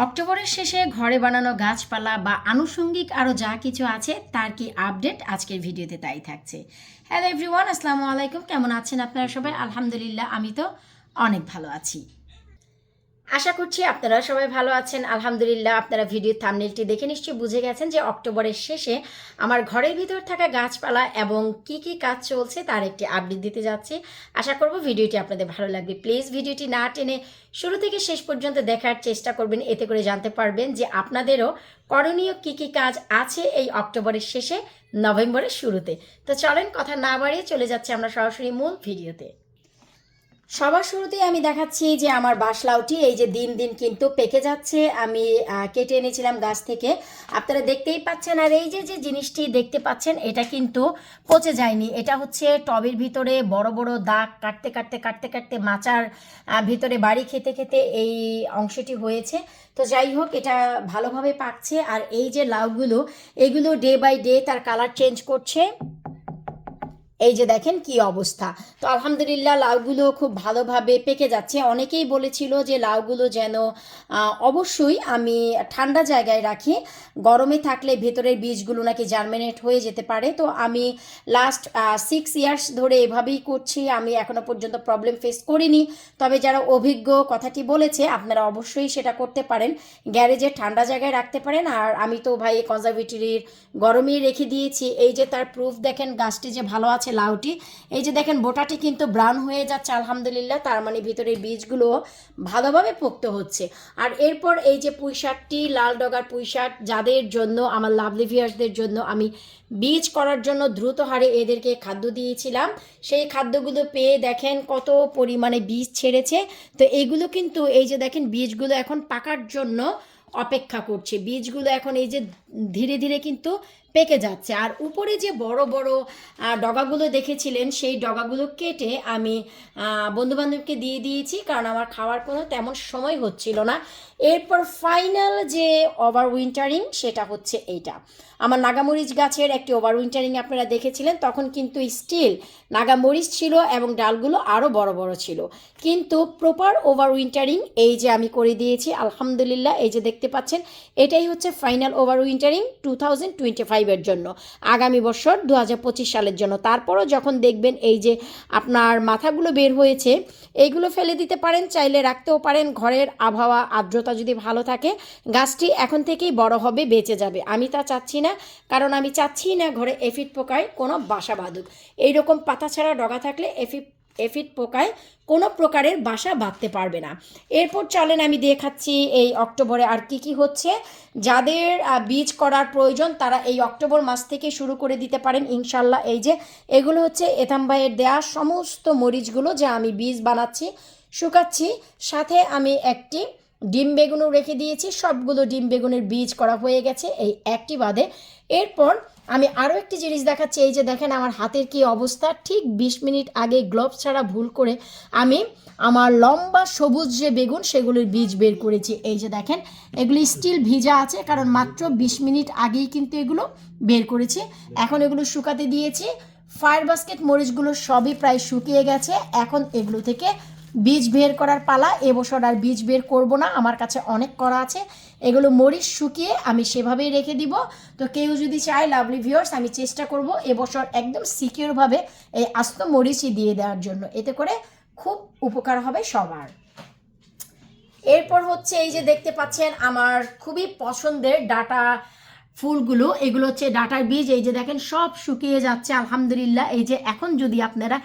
অক্টোবরের শেষে ঘরে বানানো গাছপালা বা আনুষঙ্গিক আরও যা কিছু আছে তার কি আপডেট আজকের ভিডিওতে তাই থাকছে। হ্যালো এভরিওয়ান, আসসালামু আলাইকুম। কেমন আছেন আপনারা সবাই? আলহামদুলিল্লাহ, আমি তো অনেক ভালো আছি। আশা করছি আপনারা সবাই ভালো আছেন। আলহামদুলিল্লাহ, আপনারা ভিডিওর থাম্বনেলটি দেখে নিশ্চয়ই বুঝে গেছেন যে অক্টোবরের শেষে আমার ঘরের ভিতর থাকা গাছপালা এবং কি কি কাজ চলছে তার একটি আপডেট দিতে যাচ্ছি। আশা করব ভিডিওটি আপনাদের ভালো লাগবে। প্লিজ ভিডিওটি না টেনে শুরু থেকে শেষ পর্যন্ত দেখার চেষ্টা করবেন, এতে করে জানতে পারবেন যে আপনাদেরও করণীয় কি কি কাজ আছে এই অক্টোবরের শেষে নভেম্বরের শুরুতে। তো চলেন কথা না বাড়িয়ে চলে যাচ্ছে আমরা সরাসরি মূল ভিডিওতে। সবার শুরুতেই আমি দেখাচ্ছি যে আমার বাসলাউটি এই যে দিন দিন কিন্তু পেকে যাচ্ছে। আমি কেটে এনেছিলাম গাছ থেকে, আপনারা দেখতেই পাচ্ছেন। আর এই যে যে জিনিসটি দেখতে পাচ্ছেন এটা কিন্তু পচে যায়নি, এটা হচ্ছে টবের ভিতরে বড় বড় দাগ কাটতে কাটতে কাটতে কাটতে মাচার ভিতরে বাড়ি খেতে খেতে এই অংশটি হয়েছে। তো যাই হোক, এটা ভালোভাবে পাকছে। আর এই যে লাউগুলো, এগুলো ডে বাই ডে তার কালার চেঞ্জ করছে। এই যে দেখেন কি অবস্থা। তো আলহামদুলিল্লাহ লাউগুলো খুব ভালোভাবে পেকে যাচ্ছে। অনেকেই বলেছিল যে লাউগুলো যেন অবশ্যই আমি ঠান্ডা জায়গায় রাখি, গরমে থাকলে ভেতরের বীজগুলো নাকি জার্মিনেট হয়ে যেতে পারে। তো আমি লাস্ট 6 ইয়ার্স ধরে এভাবেই করছি, আমি এখনো পর্যন্ত প্রবলেম ফেস করিনি। তবে যারা অভিজ্ঞ কথাটি বলেছে আপনারা অবশ্যই সেটা করতে পারেন, গ্যারেজে ঠান্ডা জায়গায় রাখতে পারেন। আর আমি তো ভাই কনজারভেটরির গরমেই রেখে দিয়েছি। এই যে তার প্রুফ দেখেন, গাছটি যে ভালো আছে লাউটি, এই যে দেখেন বোটাটি কিন্তু ব্রাউন হয়ে যাচ্ছে আলহামদুলিল্লাহ, তার মানে ভিতরের বীজগুলো ভালোভাবে পোক্ত হচ্ছে। আর এরপর এই যে পুঁইশাকটি, লাল ডগার পুঁইশাক, যাদের জন্য আমার লাভলি ভিউয়ার্সদের জন্য আমি বীজ করার জন্য দ্রুত হারে এদেরকে খাদ্য দিয়েছিলাম, সেই খাদ্যগুলো পেয়ে দেখেন কত পরিমাণে বীজ ছেড়েছে। তো এইগুলো কিন্তু এই যে দেখেন বীজগুলো এখন পাকার জন্য অপেক্ষা করছে। বীজগুলো এখন এই যে ধীরে ধীরে কিন্তু পেকে যাচ্ছে। আর উপরে যে বড় বড় ডগাগুলো দেখেছিলেন সেই ডগাগুলো কেটে আমি বন্ধুবান্ধবকে দিয়ে দিয়েছি, কারণ আমার খাওয়ার কোনো তেমন সময় হচ্ছিল না। এরপর ফাইনাল যে ওভার উইন্টারিং সেটা হচ্ছে এইটা। আমার নাগামরিচ গাছের একটি ওভার উইন্টারিং আপনারা দেখেছিলেন, তখন কিন্তু স্টিল নাগামরিচ ছিল এবং ডালগুলো আরও বড় বড় ছিল। কিন্তু প্রপার ওভার উইন্টারিং এই যে আমি করে দিয়েছি আলহামদুলিল্লাহ। এই যে দেখতে পাচ্ছেন, এটাই হচ্ছে ফাইনাল ওভার উইন্টারিং 2025-এর জন্য, আগামী বছর 2025 সালের জন্য। তারপরও যখন দেখবেন এই যে আপনার মাথাগুলো বের হয়েছে, এইগুলো ফেলে দিতে পারেন, চাইলে রাখতেও পারেন। ঘরের আবহাওয়া আর্দ্রতা যদি ভালো থাকে গাছটি এখন থেকেই বড় হবে, বেঁচে যাবে। আমি তা চাচ্ছি না, কারণ আমি চাচ্ছি না ঘরে এফিড পোকায় কোনো বাসা বাঁধুক। এইরকম পাতা ছাড়া ডগা থাকলে এফিড পোকায় কোনো প্রকারের বাসা বাঁধতে পারবে না। এরপর চলেন আমি দেখাচ্ছি এই অক্টোবরে আর কি কি হচ্ছে। যাদের বীজ করার প্রয়োজন তারা এই অক্টোবর মাস থেকে শুরু করে দিতে পারেন ইনশাল্লাহ। এই যে এগুলো হচ্ছে এথাম ভাইয়ের দেয়া সমস্ত মরিচগুলো যা আমি বীজ বানাচ্ছি, শুকাচ্ছি। সাথে আমি একটি ডিম বেগুনও রেখে দিয়েছি, সবগুলো ডিম বেগুনের বীজ করা হয়ে গেছে এই একটি বাদে। এরপর আমি আরও একটি জিনিস দেখাচ্ছি। এই যে দেখেন আমার হাতের কি অবস্থা। ঠিক 20 মিনিট আগে গ্লোভস ছাড়া ভুল করে আমি আমার লম্বা সবুজ যে বেগুন সেগুলির বীজ বের করেছি। এই যে দেখেন এগুলি স্টিল ভিজা আছে, কারণ মাত্র 20 মিনিট আগেই কিন্তু এগুলো বের করেছি। এখন এগুলো শুকাতে দিয়েছি। ফায়ার বাস্কেট মরিচগুলো সবই প্রায় শুকিয়ে গেছে। এখন এগুলো থেকে বীজ বের করার পালা। এবছর আর বীজ বের করব না, আমার কাছে অনেক করা আছে। এগুলো মরিচ শুকিয়ে আমি সেভাবেই রেখে দিব। তো কেউ যদি চায় লাভলি ভিউয়ার্স, আমি চেষ্টা করব এবছর একদম সিকিউরভাবে এই আস্ত মরিচই দিয়ে দেওয়ার জন্য, এতে করে খুব উপকার হবে সবার। এরপর হচ্ছে এই যে দেখতে পাচ্ছেন আমার খুবই পছন্দের ডাটা ফুলগুলো, এগুলো হচ্ছে ডাটার বীজ। এই যে দেখেন সব শুকিয়ে যাচ্ছে আলহামদুলিল্লাহ। এই যে এখন যদি আপনারা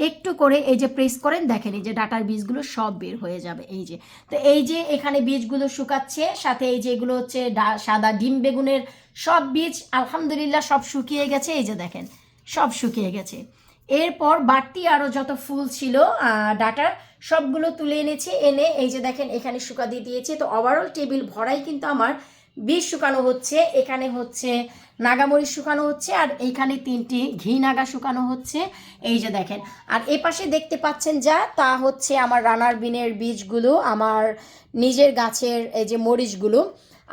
একটু করে এই যে প্রেস করেন, দেখেন এই যে ডাটার বীজগুলো সব বের হয়ে যাবে। এই যে তো এই যে এখানে বীজগুলো শুকাচ্ছে, সাথে এই যে এগুলো হচ্ছে সাদা ডিম বেগুনের সব বীজ আলহামদুলিল্লাহ সব শুকিয়ে গেছে। এই যে দেখেন সব শুকিয়ে গেছে। এরপর বাড়তি আরও যত ফুল ছিল ডাটার সবগুলো তুলে এনেছি, এনে এই যে দেখেন এখানে শুকা দিয়ে দিয়েছি। তো ওভারঅল টেবিল ভরাই কিন্তু আমার বীজ শুকানো হচ্ছে। এখানে হচ্ছে নাগামরিচ শুকানো হচ্ছে, আর এইখানে 3টি ঘি নাগা শুকানো হচ্ছে। এই যে দেখেন, আর এ পাশে দেখতে পাচ্ছেন যা তা হচ্ছে আমার রানার বিনের বীজগুলো, আমার নিজের গাছের এই যে মরিচগুলো।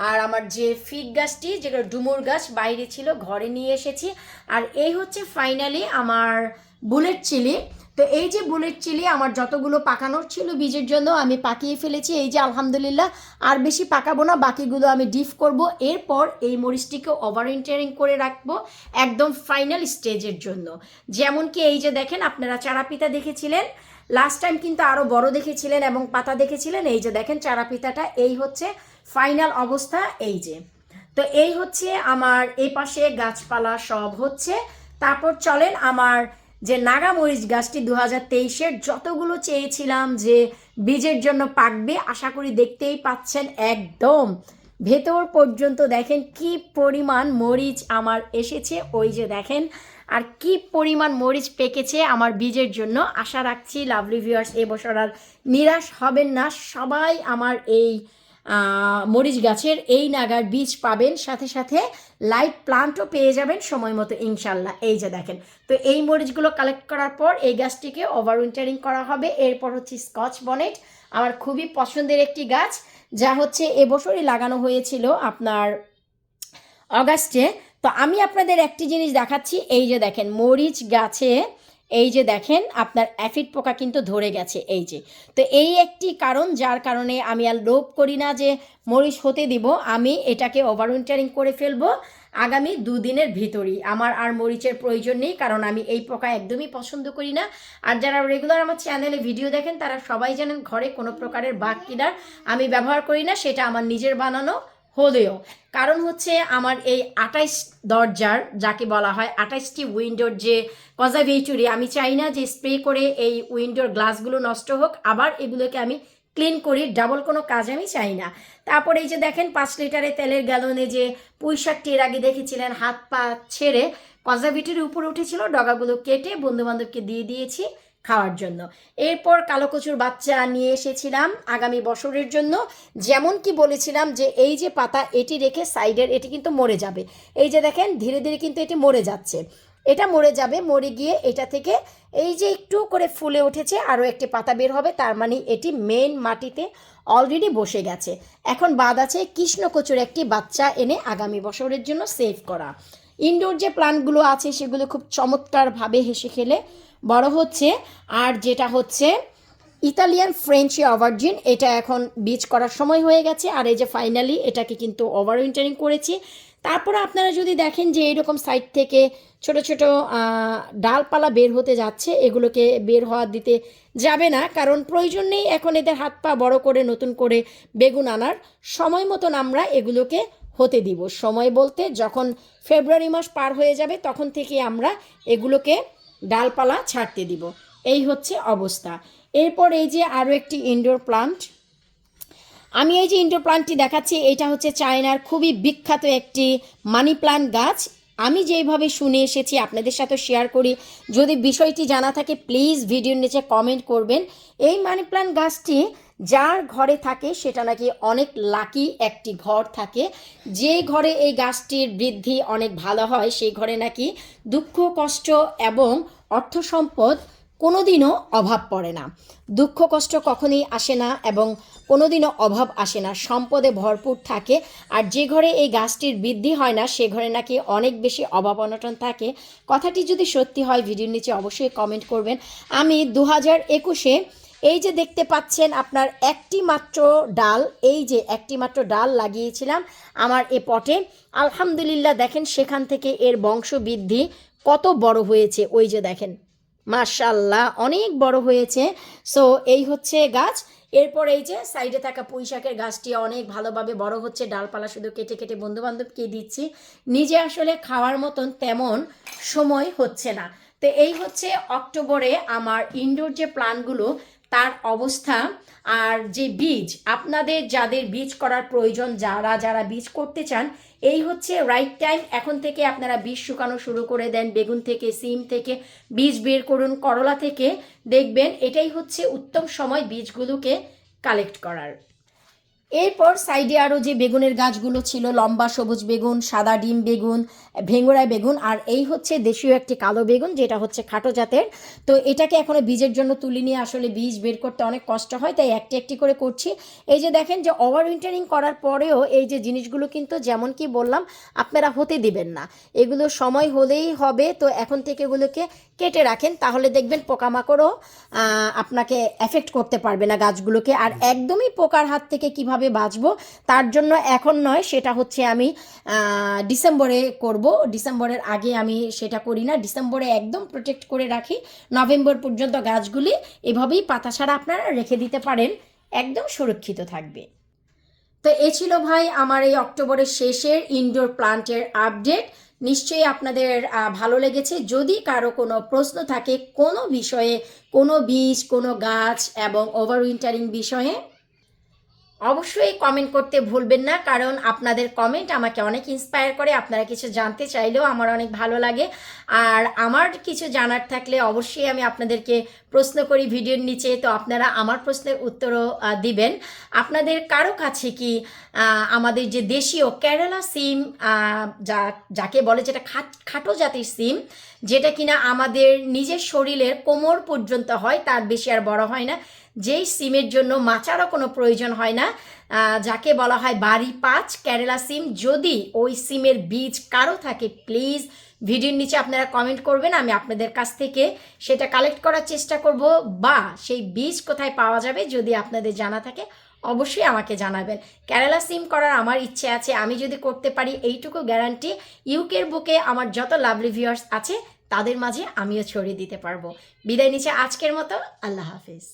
আর আমার যে ফিগ গাছটি, যেটা ডুমুর গাছ বাইরে ছিল, ঘরে নিয়ে এসেছি। আর এই হচ্ছে ফাইনালি আমার বুলেট চিলি। তো এই যে বুলেট চিলি আমার যতগুলো পাকানোর ছিল বীজের জন্য আমি পাকিয়ে ফেলেছি। এই যে আলহামদুলিল্লাহ, আর বেশি পাকাবো না, বাকিগুলো আমি ডিপ করব। এরপর এই মরিচটিকে ওভার উইন্টারিং করে রাখবো একদম ফাইনাল স্টেজের জন্য। যেমন কি এই যে দেখেন, আপনারা চারা পিতা দেখেছিলেন লাস্ট টাইম, কিন্তু আরও বড় দেখেছিলেন এবং পাতা দেখেছিলেন। এই যে দেখেন চারা পিতাটা, এই হচ্ছে ফাইনাল অবস্থা। এই যে, তো এই হচ্ছে আমার এই পাশে গাছপালা সব হচ্ছে। তারপর চলেন আমার যে নাগামরিচ গাছটি 2023-এর যতগুলো চেয়েছিলাম যে বীজের জন্য পাকবে, আশা করি দেখতেই পাচ্ছেন একদম ভেতর পর্যন্ত দেখেন কি পরিমাণ মরিচ আমার এসেছে। ওই যে দেখেন, আর কি পরিমাণ মরিচ পেকেছে আমার বীজের জন্য। আশা রাখছি লাভলি ভিউয়ার্স এবছর আর নিরাশ হবেন না, সবাই আমার এই মরিচ গাছের এই নাগার বীজ পাবেন, সাথে সাথে লাইভ প্লান্টও পেয়ে যাবেন সময় মতো ইনশাল্লাহ। এই যে দেখেন, তো এই মরিচগুলো কালেক্ট করার পর এই গাছটিকে ওভার উইন্টারিং করা হবে। এরপর হচ্ছে স্কচ বনেট, আমার খুবই পছন্দের একটি গাছ, যা হচ্ছে এবছরই লাগানো হয়েছিল আপনার অগাস্টে। তো আমি আপনাদের একটি জিনিস দেখাচ্ছি, এই যে দেখেন মরিচ গাছে এই যে দেখেন আপনার অ্যাফিড পোকা কিন্তু ধরে গেছে। এই যে, তো এই একটি কারণ যার কারণে আমি আর লোভ করি না যে মরিচ হতে দিব, আমি এটাকে ওভার উইন্টারিং করে ফেলবো আগামী 2 দিনের ভিতরই। আমার আর মরিচের প্রয়োজন নেই, কারণ আমি এই পোকা একদমই পছন্দ করি না। আর যারা রেগুলার আমার চ্যানেলে ভিডিও দেখেন তারা সবাই জানেন ঘরে কোনো প্রকারের বাগ কিনার আমি ব্যবহার করি না, সেটা আমার নিজের বানানো হলেও। কারণ হচ্ছে আমার এই 28 দরজার, যাকে বলা হয় 28টি উইন্ডোর যে কনজারভেটরি, আমি চাই না যে স্প্রে করে এই উইন্ডোর গ্লাসগুলো নষ্ট হোক, আবার এগুলোকে আমি ক্লিন করি, ডাবল কোনো কাজ আমি চাই না। তারপর এই যে দেখেন 5 লিটারের তেলের গ্যালনে যে পুঁইশাকটি এর আগে দেখেছিলেন হাত পা ছেড়ে কনজারভেটরির উপরে উঠেছিল, ডগাগুলো কেটে বন্ধুবান্ধবকে দিয়ে দিয়েছি খাওয়ার জন্য। এরপর কালো কচুর বাচ্চা নিয়ে এসেছিলাম আগামী বছরের জন্য। যেমন কি বলেছিলাম যে এই যে পাতা এটি রেখে সাইডের এটি কিন্তু মরে যাবে। এই যে দেখেন ধীরে ধীরে কিন্তু এটি মরে যাচ্ছে, এটা মরে যাবে, মরে গিয়ে এটা থেকে এই যে একটু করে ফুলে উঠেছে আরও একটি পাতা বের হবে, তার মানে এটি মেন মাটিতে অলরেডি বসে গেছে। এখন বাদ আছে কৃষ্ণকচুর একটি বাচ্চা এনে আগামী বছরের জন্য সেভ করা। ইনডোর যে প্লান্টগুলো আছে সেগুলো খুব চমৎকারভাবে হেসে খেলে বড় হচ্ছে। আর যেটা হচ্ছে ইতালিয়ান ফ্রেঞ্চি অভারজিন, এটা এখন বীজ করার সময় হয়ে গেছে। আর এই যে ফাইনালি এটাকে কিন্তু ওভার উইন্টারিং করেছি। তারপরে আপনারা যদি দেখেন যে এইরকম সাইড থেকে ছোট ছোট ডালপালা বের হতে যাচ্ছে, এগুলোকে বের হওয়া দিতে যাবে না, কারণ প্রয়োজন নেই এখন এদের হাত পা বড় করে নতুন করে বেগুন আনার। সময় মতন আমরা এগুলোকে হতে দিব। সময় বলতে যখন ফেব্রুয়ারি মাস পার হয়ে যাবে তখন থেকে আমরা এগুলোকে ডালপালা ছাড়তে দিব। এই হচ্ছে অবস্থা। এরপর এই যে আরও একটি ইনডোর প্লান্ট, আমি এই যে ইনডোর প্লান্টটি দেখাচ্ছি, এটা হচ্ছে চায়নার খুবই বিখ্যাত একটি মানি প্লান্ট গাছ। আমি যেইভাবে শুনে এসেছি আপনাদের সাথে শেয়ার করি, যদি বিষয়টি জানা থাকে প্লিজ ভিডিওর নিচে কমেন্ট করবেন। এই মানি প্লান্ট গাছটি যার ঘরে থাকে সেটা নাকি অনেক লাকি একটি ঘর থাকে। যে ঘরে এই গাছটির বৃদ্ধি অনেক ভালো হয় সেই ঘরে নাকি দুঃখ কষ্ট এবং অর্থ সম্পদ কোনোদিনও অভাব পড়ে না। দুঃখ কষ্ট কখনোই আসে না এবং কোনোদিনও অভাব আসে না, সম্পদে ভরপুর থাকে। আর যে ঘরে এই গাছটির বৃদ্ধি হয় না সে ঘরে নাকি অনেক বেশি অভাব অনটন থাকে। কথাটি যদি সত্যি হয় ভিডিওর নিচে অবশ্যই কমেন্ট করবেন। আমি 2021-এ এই যে দেখতে পাচ্ছেন আপনার একটি মাত্র ডাল, এই যে একটি মাত্র ডাল লাগিয়েছিলাম আমার এ পটে। আলহামদুলিল্লাহ দেখেন সেখান থেকে এর বংশ বৃদ্ধি কত বড় হয়েছে। ওই যে দেখেন মাশাআল্লাহ অনেক বড় হয়েছে। সো এই হচ্ছে গাছ। এরপর এই যে সাইডে থাকা পুঁইশাকের গাছটি অনেক ভালোভাবে বড় হচ্ছে, ডালপালা শুধু কেটে কেটে বন্ধুবান্ধবকে দিচ্ছি, নিজে আসলে খাওয়ার মতন তেমন সময় হচ্ছে না। তো এই হচ্ছে অক্টোবরে আমার ইনডোর যে প্ল্যান্টগুলো তার অবস্থা। আর যে বীজ আপনাদের যাদের বীজ করার প্রয়োজন, যারা যারা বীজ করতে চান, এই হচ্ছে রাইট টাইম। এখন থেকে আপনারা বীজ শুকানো শুরু করে দেন, বেগুন থেকে সিম থেকে বীজ বের করুন, করলা থেকে, দেখবেন এটাই হচ্ছে উত্তম সময় বীজগুলোকে কালেক্ট করার। এরপর সাইডে আরও যে বেগুনের গাছগুলো ছিল, লম্বা সবুজ বেগুন, সাদা ডিম বেগুন, ভেঙ্গুরা বেগুন, আর এই হচ্ছে দেশীয় একটি কালো বেগুন যেটা হচ্ছে খাটো জাতের। তো এটাকে এখনও বীজের জন্য তুলে নিয়ে, আসলে বীজ বের করতে অনেক কষ্ট হয়, তাই একটি একটি করে করছি। এই যে দেখেন যে ওভার উইন্টারিং করার পরেও এই যে জিনিসগুলো কিন্তু যেমন কি বললাম আপনারা হতে দিবেন না, এগুলো সময় হলেই হবে। তো এখন থেকে এগুলোকে কেটে রাখেন, তাহলে দেখবেন পোকামাকড়ও আপনাকে এফেক্ট করতে পারবে না গাছগুলোকে। আর একদমই পোকার হাত থেকে কিভাবে বাঁচবো তার জন্য এখন নয়, সেটা হচ্ছে আমি ডিসেম্বরে করব। ডিসেম্বরের আগে আমি সেটা করি না, ডিসেম্বরে একদম প্রোটেক্ট করে রাখি। নভেম্বর পর্যন্ত গাছগুলি এভাবেই পাতা ছাড়া আপনারা রেখে দিতে পারেন, একদম সুরক্ষিত থাকবে। তো এ ছিল ভাই আমার এই অক্টোবরের শেষের ইনডোর প্লান্টের আপডেট। নিশ্চয়ই আপনাদের ভালো লেগেছে। যদি কারো কোনো প্রশ্ন থাকে কোনো বিষয়ে, কোনো বীজ, কোনো গাছ এবং ওভার উইন্টারিং বিষয়ে, অবশ্যই কমেন্ট করতে ভুলবেন না, কারণ আপনাদের কমেন্ট আমাকে অনেক ইন্সপায়ার করে। আপনারা কিছু জানতে চাইলেও আমার অনেক ভালো লাগে, আর আমার কিছু জানার থাকলে অবশ্যই আমি আপনাদেরকে প্রশ্ন করি ভিডিওর নিচে, তো আপনারা আমার প্রশ্নের উত্তরও দিবেন। আপনাদের কারো কাছে কি আমাদের যে দেশীয় কেরালা সিম, যাকে বলে, যেটা খাটো জাতির সিম, যেটা কিনা আমাদের নিজের শরীরের কোমর পর্যন্ত হয়, তার বেশি আর বড় হয় না, যেই সিমের জন্য মাচারও কোনো প্রয়োজন হয় না, যাকে বলা হয় বাড়ি 5 কেরালা সিম, যদি ওই সিমের বীজ কারো থাকে প্লিজ ভিডিওর নিচে আপনারা কমেন্ট করবেন, আমি আপনাদের কাছ থেকে সেটা কালেক্ট করার চেষ্টা করব, বা সেই বীজ কোথায় পাওয়া যাবে যদি আপনাদের জানা থাকে অবশ্যই আমাকে জানাবেন। কেরালা সিম করার আমার ইচ্ছে আছে, আমি যদি করতে পারি এইটুকু গ্যারান্টি ইউকের বুকে আমার যত লাভলি ভিউয়ার্স আছে তাদের মাঝে আমিও ছড়িয়ে দিতে পারবো। বিদায় নিচে আজকের মতো, আল্লাহ হাফিজ।